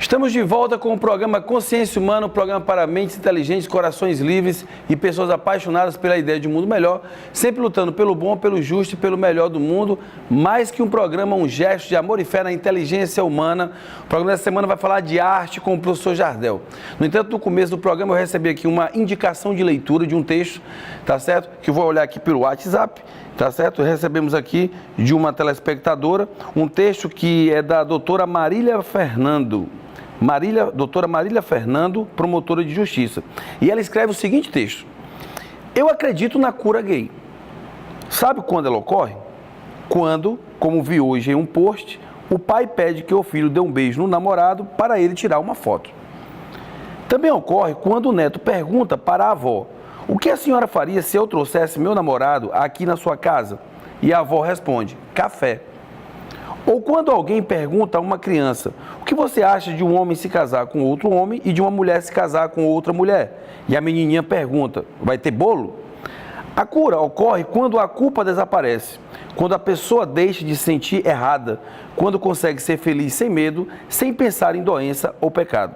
Estamos de volta com o programa Consciência Humana, um programa para mentes inteligentes, corações livres e pessoas apaixonadas pela ideia de um mundo melhor, sempre lutando pelo bom, pelo justo e pelo melhor do mundo. Mais que um programa, um gesto de amor e fé na inteligência humana. O programa dessa semana vai falar de arte com o professor Jardel. No entanto, no começo do programa eu recebi aqui uma indicação de leitura de um texto, tá certo? Que eu vou olhar aqui pelo WhatsApp. Tá certo? Recebemos aqui de uma telespectadora um texto que é da doutora Marília Fernando. Doutora Marília Fernando, promotora de justiça. E ela escreve o seguinte texto: eu acredito na cura gay. Sabe quando ela ocorre? Quando, como vi hoje em um post, o pai pede que o filho dê um beijo no namorado para ele tirar uma foto. Também ocorre quando o neto pergunta para a avó: o que a senhora faria se eu trouxesse meu namorado aqui na sua casa? E a avó responde: café. Ou quando alguém pergunta a uma criança: o que você acha de um homem se casar com outro homem e de uma mulher se casar com outra mulher? E a menininha pergunta: vai ter bolo? A cura ocorre quando a culpa desaparece, quando a pessoa deixa de se sentir errada, quando consegue ser feliz sem medo, sem pensar em doença ou pecado.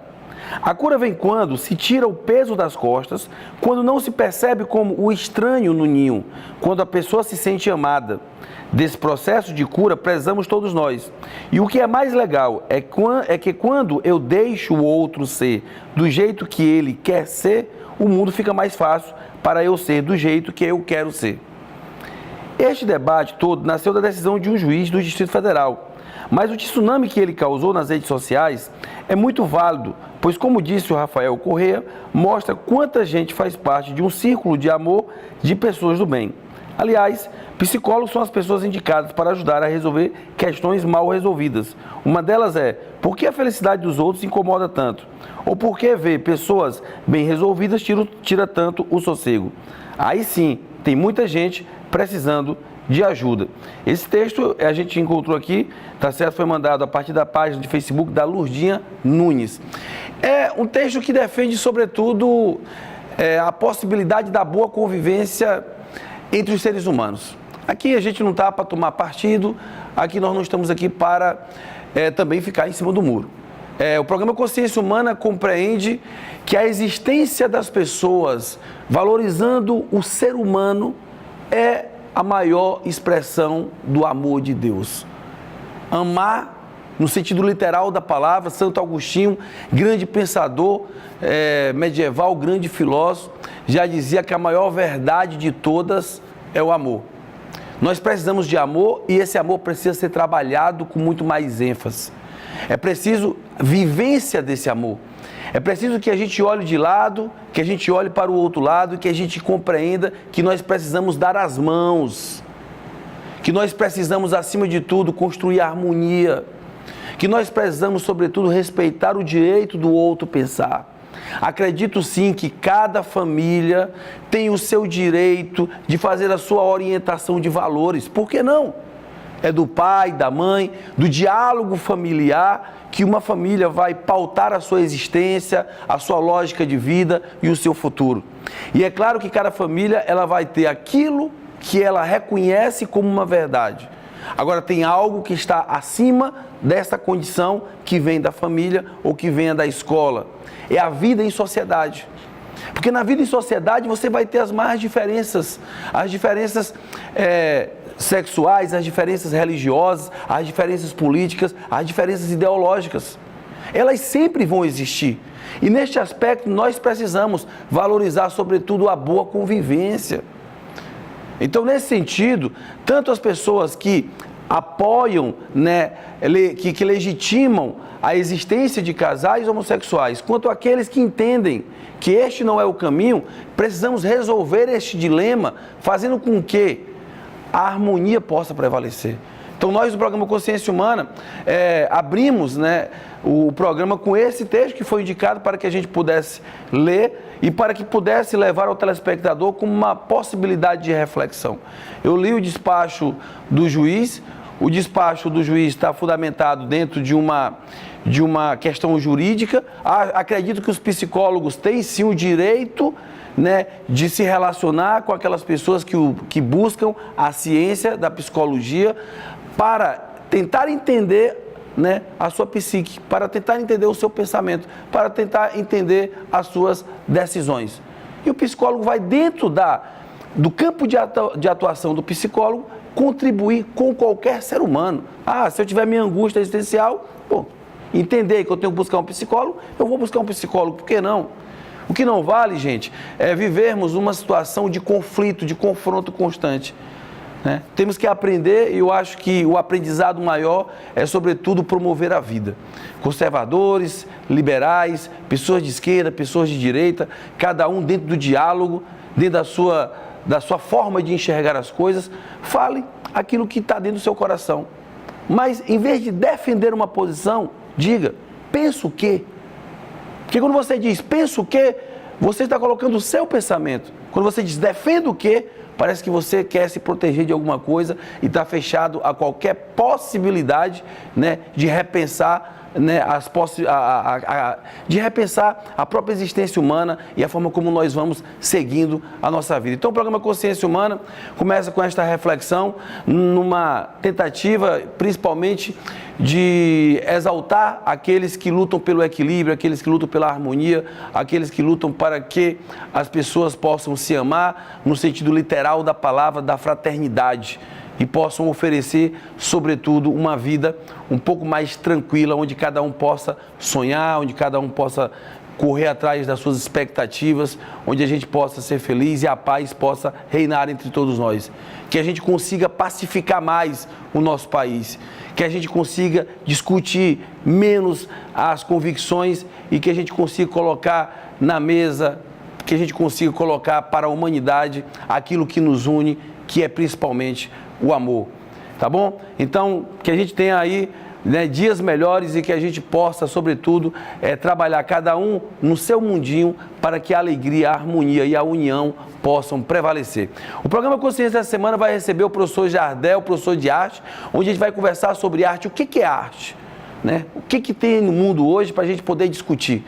A cura vem quando se tira o peso das costas, quando não se percebe como o estranho no ninho, quando a pessoa se sente amada. Desse processo de cura prezamos todos nós. E o que é mais legal é que quando eu deixo o outro ser do jeito que ele quer ser, o mundo fica mais fácil para eu ser do jeito que eu quero ser. Este debate todo nasceu da decisão de um juiz do Distrito Federal. Mas o tsunami que ele causou nas redes sociais é muito válido, pois, como disse o Rafael Corrêa, mostra quanta gente faz parte de um círculo de amor de pessoas do bem. Aliás, psicólogos são as pessoas indicadas para ajudar a resolver questões mal resolvidas. Uma delas é: por que a felicidade dos outros incomoda tanto? Ou por que ver pessoas bem resolvidas tira tanto o sossego? Aí sim, tem muita gente precisando de ajuda. Esse texto a gente encontrou aqui, tá certo? Foi mandado a partir da página de Facebook da Lurdinha Nunes. É um texto que defende, sobretudo, a possibilidade da boa convivência entre os seres humanos. Aqui a gente não está para tomar partido, aqui nós não estamos aqui para também ficar em cima do muro. O programa Consciência Humana compreende que a existência das pessoas, valorizando o ser humano, é a maior expressão do amor de Deus. Amar, no sentido literal da palavra, Santo Agostinho, grande pensador medieval, grande filósofo, já dizia que a maior verdade de todas é o amor. Nós precisamos de amor e esse amor precisa ser trabalhado com muito mais ênfase. É preciso vivência desse amor. É preciso que a gente olhe de lado, que a gente olhe para o outro lado e que a gente compreenda que nós precisamos dar as mãos, que nós precisamos, acima de tudo, construir harmonia, que nós precisamos, sobretudo, respeitar o direito do outro pensar. Acredito sim que cada família tem o seu direito de fazer a sua orientação de valores. Por que não? É do pai, da mãe, do diálogo familiar que uma família vai pautar a sua existência, a sua lógica de vida e o seu futuro. E é claro que cada família ela vai ter aquilo que ela reconhece como uma verdade. Agora tem algo que está acima dessa condição que vem da família ou que venha da escola. É a vida em sociedade. Porque na vida em sociedade você vai ter as diferenças sexuais, as diferenças religiosas, as diferenças políticas, as diferenças ideológicas. Elas sempre vão existir. E neste aspecto nós precisamos valorizar, sobretudo, a boa convivência. Então, nesse sentido, tanto as pessoas que apoiam, que legitimam a existência de casais homossexuais, quanto aqueles que entendem que este não é o caminho, precisamos resolver este dilema, fazendo com que a harmonia possa prevalecer. Então, nós do programa Consciência Humana abrimos o programa com esse texto que foi indicado para que a gente pudesse ler e para que pudesse levar ao telespectador como uma possibilidade de reflexão. Eu li o despacho do juiz. O despacho do juiz está fundamentado dentro de uma questão jurídica. Acredito que os psicólogos têm sim o direito de se relacionar com aquelas pessoas que buscam a ciência da psicologia para tentar entender né, a sua psique, para tentar entender o seu pensamento, para tentar entender as suas decisões. E o psicólogo vai dentro do campo de atuação do psicólogo contribuir com qualquer ser humano. Se eu tiver minha angústia existencial, entender que eu tenho que buscar um psicólogo, eu vou buscar um psicólogo, por que não? O que não vale, gente, é vivermos uma situação de conflito, de confronto constante. Né? Temos que aprender, e eu acho que o aprendizado maior é, sobretudo, promover a vida. Conservadores, liberais, pessoas de esquerda, pessoas de direita, cada um dentro do diálogo, dentro da sua forma de enxergar as coisas, fale aquilo que está dentro do seu coração. Mas, em vez de defender uma posição, diga, pensa o quê? Porque quando você diz, pensa o quê, você está colocando o seu pensamento. Quando você diz, defenda o quê, parece que você quer se proteger de alguma coisa e está fechado a qualquer possibilidade, né, de repensar, né, de repensar a própria existência humana e a forma como nós vamos seguindo a nossa vida. Então o programa Consciência Humana começa com esta reflexão, numa tentativa principalmente de exaltar aqueles que lutam pelo equilíbrio, aqueles que lutam pela harmonia, aqueles que lutam para que as pessoas possam se amar no sentido literal da palavra, da fraternidade, e possam oferecer, sobretudo, uma vida um pouco mais tranquila, onde cada um possa sonhar, onde cada um possa correr atrás das suas expectativas, onde a gente possa ser feliz e a paz possa reinar entre todos nós. Que a gente consiga pacificar mais o nosso país, que a gente consiga discutir menos as convicções e que a gente consiga colocar na mesa, que a gente consiga colocar para a humanidade aquilo que nos une, que é principalmente o amor, tá bom? Então, que a gente tenha aí, né, dias melhores e que a gente possa, sobretudo, trabalhar cada um no seu mundinho para que a alegria, a harmonia e a união possam prevalecer. O programa Consciência dessa semana vai receber o professor Jardel, professor de arte, onde a gente vai conversar sobre arte. O que é arte? Né? O que tem no mundo hoje para a gente poder discutir?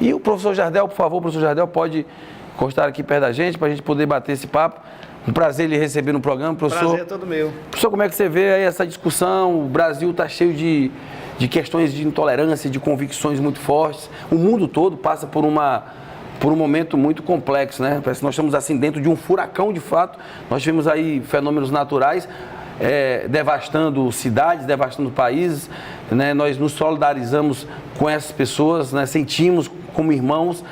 E o professor Jardel, por favor, o professor Jardel pode encostar aqui perto da gente para a gente poder bater esse papo. Um prazer lhe receber no programa, professor. Prazer é todo meu. Professor, como é que você vê aí essa discussão? O Brasil está cheio de questões de intolerância, de convicções muito fortes. O mundo todo passa por um momento muito complexo, né? Parece que nós estamos assim dentro de um furacão de fato. Nós tivemos aí fenômenos naturais devastando cidades, devastando países, né? Nós nos solidarizamos com essas pessoas, né? Sentimos como irmãos,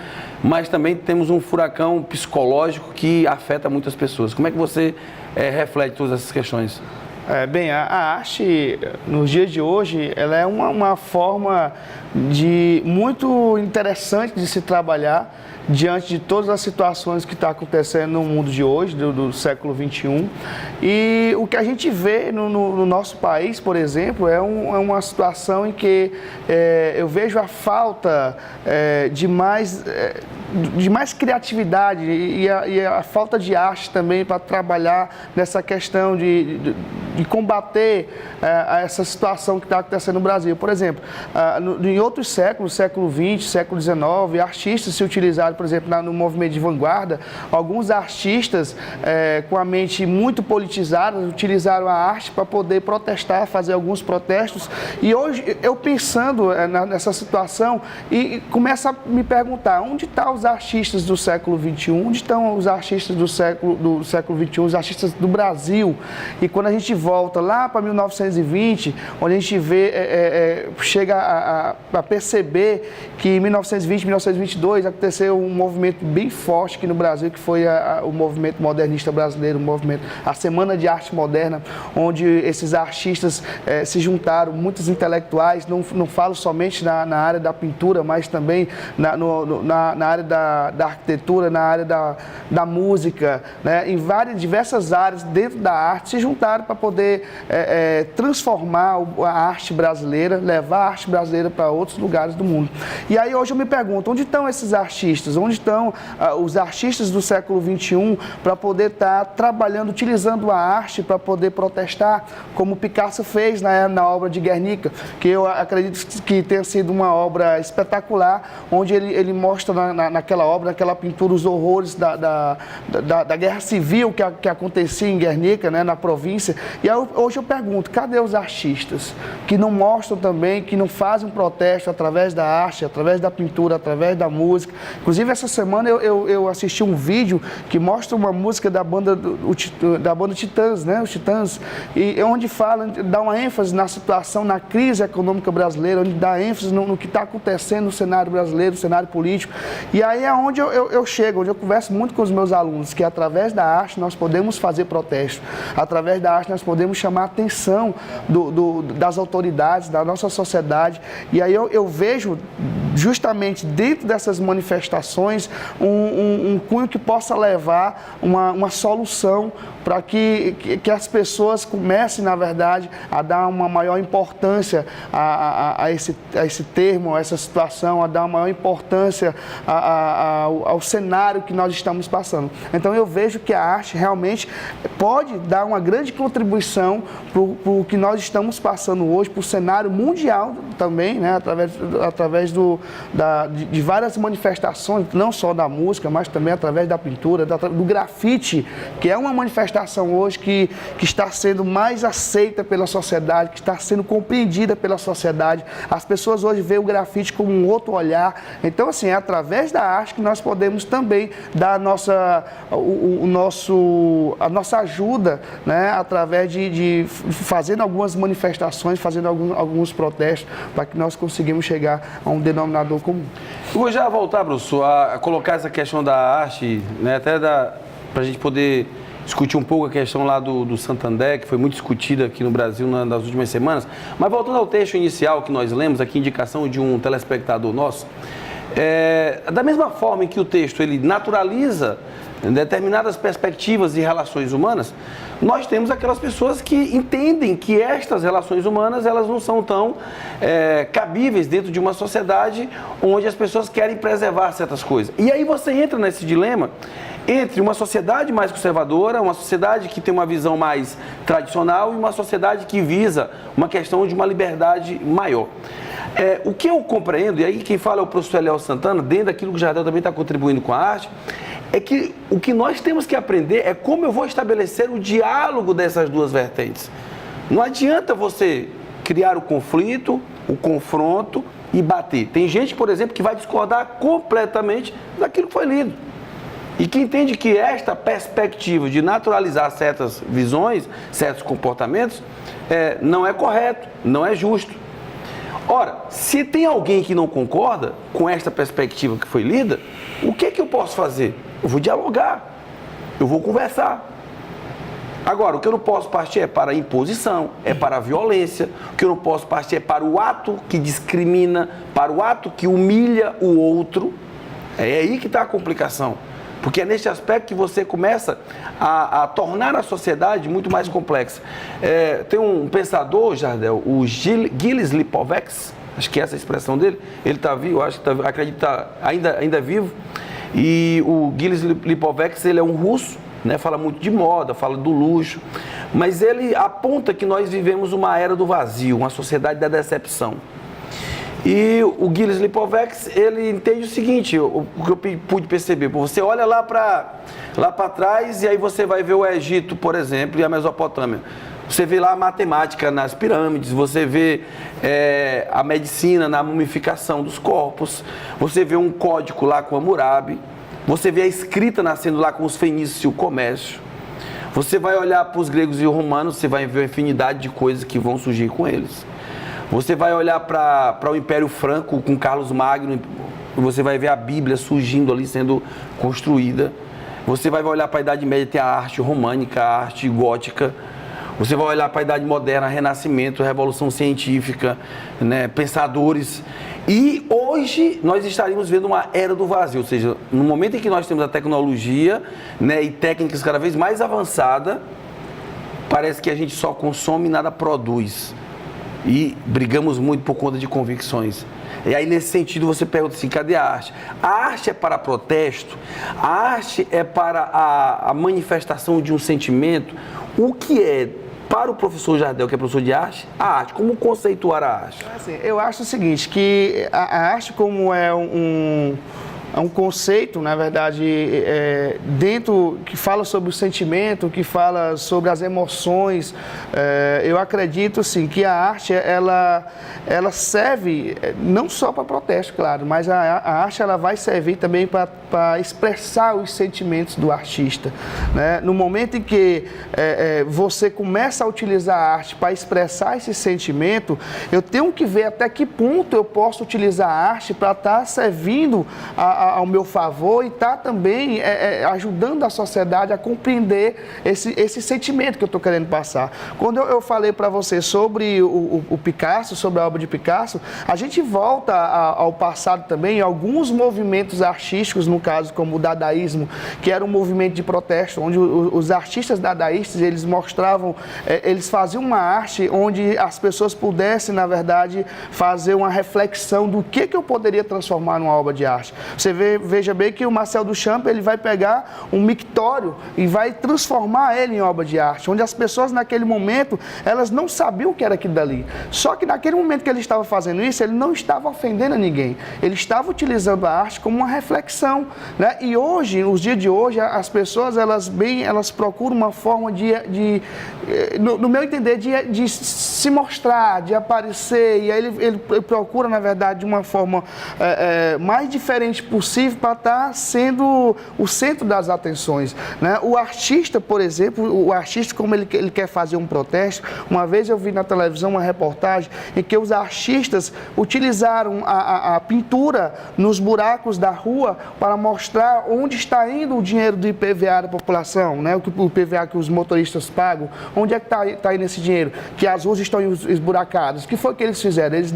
mas também temos um furacão psicológico que afeta muitas pessoas. Como é que você reflete todas essas questões? Bem, a arte, nos dias de hoje, ela é uma forma muito interessante de se trabalhar diante de todas as situações que estão acontecendo no mundo de hoje, do século XXI. E o que a gente vê no nosso país, por exemplo, é uma situação em que eu vejo a falta de mais criatividade e a falta de arte também para trabalhar nessa questão de combater essa situação que está acontecendo no Brasil. Por exemplo, em outros séculos, século XX, século XIX, artistas se utilizaram, por exemplo, no movimento de vanguarda, alguns artistas com a mente muito politizada utilizaram a arte para poder protestar, fazer alguns protestos. E hoje, eu pensando nessa situação, e começo a me perguntar, onde estão os artistas do século XXI? Onde estão os artistas do século XXI, os artistas do Brasil? E quando a gente volta lá para 1920, onde a gente chega a perceber que em 1920, 1922, aconteceu um movimento bem forte aqui no Brasil, que foi o movimento modernista brasileiro, a Semana de Arte Moderna, onde esses artistas se juntaram, muitos intelectuais, não falo somente na área da pintura, mas também na área da arquitetura, na área da música, né? Em diversas áreas dentro da arte, se juntaram para poder transformar a arte brasileira, levar a arte brasileira para outros lugares do mundo. E aí hoje eu me pergunto, onde estão esses artistas? Onde estão os artistas do século XXI para poder estar trabalhando, utilizando a arte para poder protestar, como Picasso fez na obra de Guernica, que eu acredito que tenha sido uma obra espetacular, onde ele mostra naquela obra, naquela pintura, os horrores da guerra civil que acontecia em Guernica, né, na província, E aí, hoje eu pergunto, cadê os artistas que não mostram também, que não fazem um protesto através da arte, através da pintura, através da música? Inclusive, essa semana eu assisti um vídeo que mostra uma música da banda Titãs, né? Os Titãs, e onde fala, dá uma ênfase na situação, na crise econômica brasileira, onde dá ênfase no que está acontecendo no cenário brasileiro, no cenário político. E aí é onde eu chego, onde eu converso muito com os meus alunos, que através da arte nós podemos fazer protesto, através da arte nós podemos chamar a atenção das autoridades, da nossa sociedade. E aí eu vejo justamente dentro dessas manifestações um cunho que possa levar uma solução para que as pessoas comecem, na verdade, a dar uma maior importância a esse termo, a essa situação, a dar uma maior importância ao cenário que nós estamos passando. Então eu vejo que a arte realmente pode dar uma grande contribuição para o que nós estamos passando hoje, para o cenário mundial também, né? através de várias manifestações, não só da música, mas também através da pintura, do grafite, que é uma manifestação hoje que está sendo mais aceita pela sociedade, que está sendo compreendida pela sociedade. As pessoas hoje veem o grafite com um outro olhar. Então, assim, é através da arte que nós podemos também dar a nossa ajuda, né? Através de fazendo algumas manifestações, fazendo alguns protestos, para que nós conseguimos chegar a um denominador comum. Eu vou já voltar, professor, a colocar essa questão da arte, né? Até para a gente poder discutir um pouco a questão lá do Santander, que foi muito discutida aqui no Brasil nas últimas semanas. Mas voltando ao texto inicial que nós lemos, aqui indicação de um telespectador nosso, da mesma forma em que o texto ele naturaliza determinadas perspectivas e relações humanas, nós temos aquelas pessoas que entendem que estas relações humanas elas não são tão cabíveis dentro de uma sociedade onde as pessoas querem preservar certas coisas. E aí você entra nesse dilema entre uma sociedade mais conservadora, uma sociedade que tem uma visão mais tradicional e uma sociedade que visa uma questão de uma liberdade maior. O que eu compreendo, e aí quem fala é o professor Eliel Santana, dentro daquilo que o Jardel também está contribuindo com a arte, é que o que nós temos que aprender é como eu vou estabelecer o diálogo dessas duas vertentes. Não adianta você criar o conflito, o confronto e bater. Tem gente, por exemplo, que vai discordar completamente daquilo que foi lido. E que entende que esta perspectiva de naturalizar certas visões, certos comportamentos, não é correto, não é justo. Ora, se tem alguém que não concorda com esta perspectiva que foi lida, o que eu posso fazer? Eu vou dialogar, eu vou conversar. Agora, o que eu não posso partir é para a imposição, é para a violência, o que eu não posso partir é para o ato que discrimina, para o ato que humilha o outro. É aí que está a complicação. Porque é neste aspecto que você começa a tornar a sociedade muito mais complexa. Tem um pensador, Jardel, o Gilles Lipovetsky, acho que é essa a expressão dele, ele está vivo, acredito que está ainda vivo, e o Gilles Lipovetsky, ele é um russo, né, fala muito de moda, fala do luxo, mas ele aponta que nós vivemos uma era do vazio, uma sociedade da decepção. E o Gilles Lipovetsky, ele entende o seguinte, o que eu pude perceber, você olha lá para trás e aí você vai ver o Egito, por exemplo, e a Mesopotâmia. Você vê lá a matemática nas pirâmides, você vê a medicina na mumificação dos corpos, você vê um código lá com Hammurabi, você vê a escrita nascendo lá com os fenícios e o comércio. Você vai olhar para os gregos e os romanos, você vai ver a infinidade de coisas que vão surgir com eles. Você vai olhar para o Império Franco com Carlos Magno, você vai ver a Bíblia surgindo ali, sendo construída. Você vai olhar para a Idade Média, tem a arte românica, a arte gótica. Você vai olhar para a Idade Moderna, Renascimento, Revolução Científica, né, pensadores. E hoje nós estaríamos vendo uma era do vazio, ou seja, no momento em que nós temos a tecnologia, né, e técnicas cada vez mais avançadas, parece que a gente só consome e nada produz. E brigamos muito por conta de convicções. E aí, nesse sentido, você pergunta assim, cadê a arte? A arte é para protesto? A arte é para a manifestação de um sentimento? O que é, para o professor Jardel, que é professor de arte, a arte? Como conceituar a arte? Assim, eu acho o seguinte, que a arte como é um conceito, na verdade, dentro que fala sobre o sentimento, que fala sobre as emoções. Eu acredito, sim, que a arte, ela serve não só para protesto, claro, mas a arte ela vai servir também para expressar os sentimentos do artista, né? No momento em que você começa a utilizar a arte para expressar esse sentimento, eu tenho que ver até que ponto eu posso utilizar a arte para estar servindo ao meu favor e estar também ajudando a sociedade a compreender esse sentimento que eu estou querendo passar. Quando eu falei para você sobre o Picasso, sobre a obra de Picasso, a gente volta ao passado também, alguns movimentos artísticos, no caso como o dadaísmo, que era um movimento de protesto, onde os artistas dadaístas, eles mostravam, eles faziam uma arte onde as pessoas pudessem, na verdade, fazer uma reflexão do que eu poderia transformar numa obra de arte. Você veja bem que o Marcel Duchamp, ele vai pegar um mictório e vai transformar ele em obra de arte, onde as pessoas naquele momento, elas não sabiam o que era aquilo dali. Só que naquele momento que ele estava fazendo isso, ele não estava ofendendo a ninguém. Ele estava utilizando a arte como uma reflexão, né? E hoje, nos dias de hoje, as pessoas, elas procuram uma forma no meu entender, de se mostrar, de aparecer, e aí ele procura, na verdade, de uma forma mais diferente possível para estar sendo o centro das atenções, né? O artista, por exemplo, como ele quer fazer um protesto, uma vez eu vi na televisão uma reportagem em que os artistas utilizaram a pintura nos buracos da rua para mostrar onde está indo o dinheiro do IPVA da população, né? O IPVA que os motoristas pagam, onde é que está indo esse dinheiro? Que as ruas estão esburacadas. O que foi que eles fizeram? Eles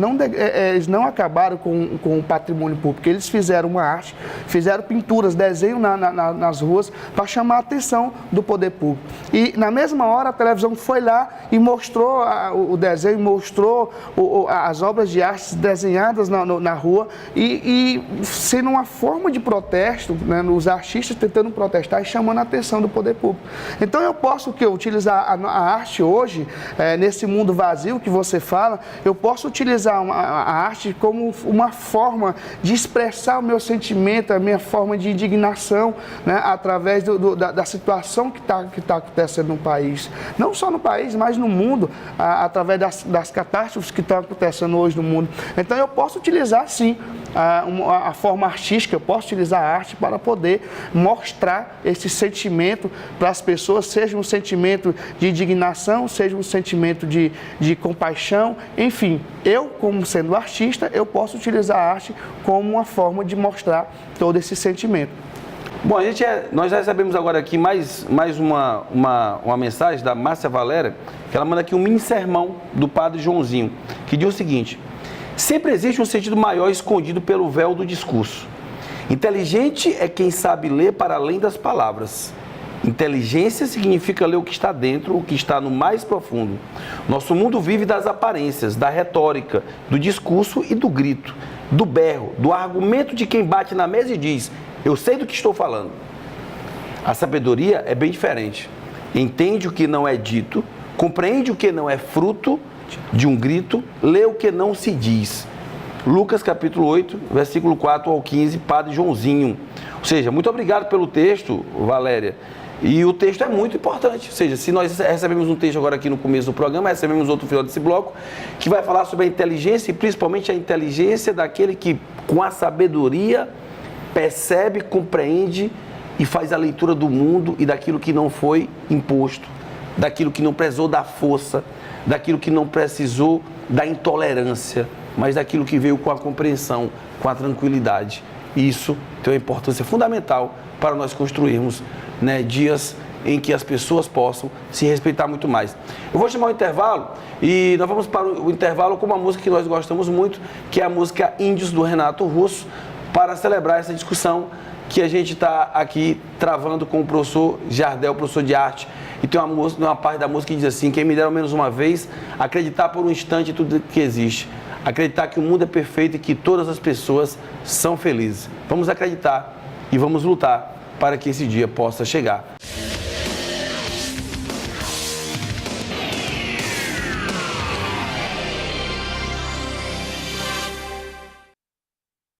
não acabaram com o patrimônio público, eles fizeram uma arte, fizeram pinturas, desenho nas ruas para chamar a atenção do poder público. E na mesma hora a televisão foi lá e mostrou o desenho, mostrou as obras de arte desenhadas na rua e sendo uma forma de protesto, né, os artistas tentando protestar e chamando a atenção do poder público. Então eu posso utilizar a arte hoje, nesse mundo vazio que você fala, eu posso utilizar a arte como uma forma de expressar o meu sentimento, a minha forma de indignação, né, através da situação que está acontecendo no país. Não só no país, mas no mundo, através das catástrofes que estão acontecendo hoje no mundo. Então eu posso utilizar, sim, a forma artística, eu posso utilizar a arte para poder mostrar esse sentimento para as pessoas, seja um sentimento de indignação, seja um sentimento de compaixão, enfim, eu, como sendo artista, eu posso utilizar a arte como uma forma de mostrar todo esse sentimento. Bom, nós já recebemos agora aqui mais uma mensagem da Márcia Valéria, que ela manda aqui um mini sermão do padre Joãozinho, que diz o seguinte: sempre existe um sentido maior escondido pelo véu do discurso. Inteligente é quem sabe ler para além das palavras. Inteligência significa ler o que está dentro, o que está no mais profundo. Nosso mundo vive das aparências, da retórica, do discurso e do grito, do berro, do argumento de quem bate na mesa e diz: eu sei do que estou falando. A sabedoria é bem diferente. Entende o que não é dito, compreende o que não é fruto de um grito, lê o que não se diz. Lucas capítulo 8, versículo 4 ao 15, Padre Joãozinho. Ou seja, muito obrigado pelo texto, Valéria. E o texto é muito importante. Ou seja, se nós recebemos um texto agora aqui no começo do programa, recebemos outro final desse bloco, que vai falar sobre a inteligência e principalmente a inteligência daquele que, com a sabedoria, percebe, compreende e faz a leitura do mundo e daquilo que não foi imposto, daquilo que não precisou da força, daquilo que não precisou da intolerância, mas daquilo que veio com a compreensão, com a tranquilidade. Isso tem uma importância fundamental para nós construirmos, né, dias em que as pessoas possam se respeitar muito mais. Eu vou chamar o intervalo e nós vamos para o intervalo com uma música que nós gostamos muito, que é a música Índios, do Renato Russo, para celebrar essa discussão que a gente está aqui travando com o professor Jardel, professor de arte. E tem uma parte da música que diz assim: quem me der ao menos uma vez, acreditar por um instante em tudo que existe. Acreditar que o mundo é perfeito e que todas as pessoas são felizes. Vamos acreditar e vamos lutar para que esse dia possa chegar.